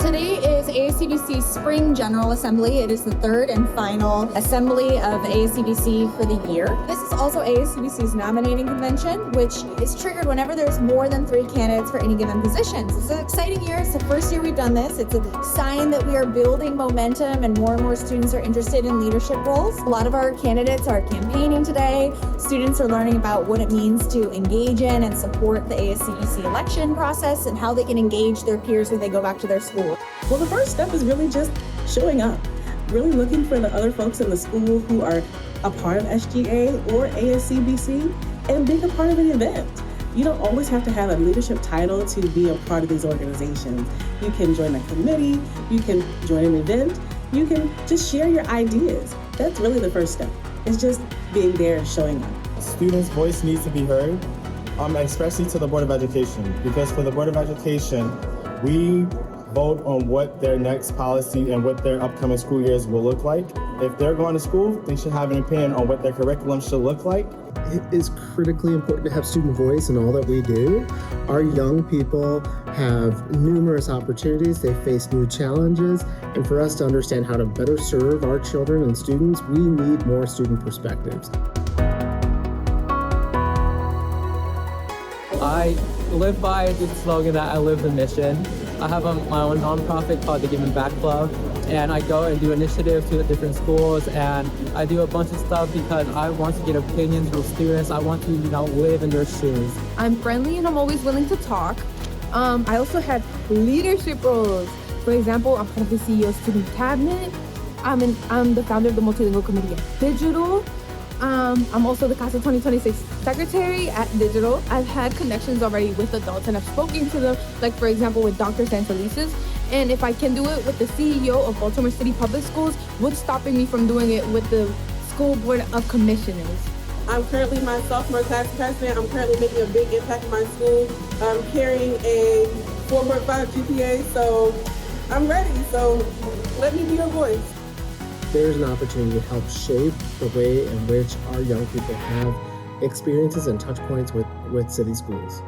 Today is ASCBC's Spring General Assembly. It is the third and final assembly of ASCBC for the year. This is also ASCBC's nominating convention, which is triggered whenever there's more than 3 candidates for any given positions. It's an exciting year. It's the first year we've done this. It's a sign that we are building momentum and more students are interested in leadership roles. A lot of our candidates are campaigning today. Students are learning about what it means to engage in and support the ASCBC election process and how they can engage their peers when they go back to their school. Well, the first step is really just showing up, really looking for the other folks in the school who are a part of SGA or ASCBC and being a part of the event. You don't always have to have a leadership title to be a part of these organizations. You can join a committee, you can join an event, you can just share your ideas. That's really the first step. It's just being there and showing up. Students' voice needs to be heard, especially to the Board of Education, because for the Board of Education, we vote on what their next policy and what their upcoming school years will look like. If they're going to school, they should have an opinion on what their curriculum should look like. It is critically important to have student voice in all that we do. Our young people have numerous opportunities, they face new challenges, and for us to understand how to better serve our children and students, we need more student perspectives. I live by the slogan that I live the mission. I have my own nonprofit called the Giving Back Club, and I go and do initiatives to the different schools, and I do a bunch of stuff because I want to get opinions from students. I want to, live in their shoes. I'm friendly and I'm always willing to talk. I also have leadership roles. For example, I'm part of the CEO Student Cabinet. I'm the founder of the Multilingual Committee at Digital. I'm also the CASA 2026 secretary at Digital. I've had connections already with adults and I've spoken to them, like for example with Dr. Santelises. And if I can do it with the CEO of Baltimore City Public Schools, what's stopping me from doing it with the School Board of Commissioners? I'm currently my sophomore class president. I'm currently making a big impact in my school. I'm carrying a 4.5 GPA, so I'm ready. So let me be your voice. There's an opportunity to help shape the way in which our young people have experiences and touch points with city schools.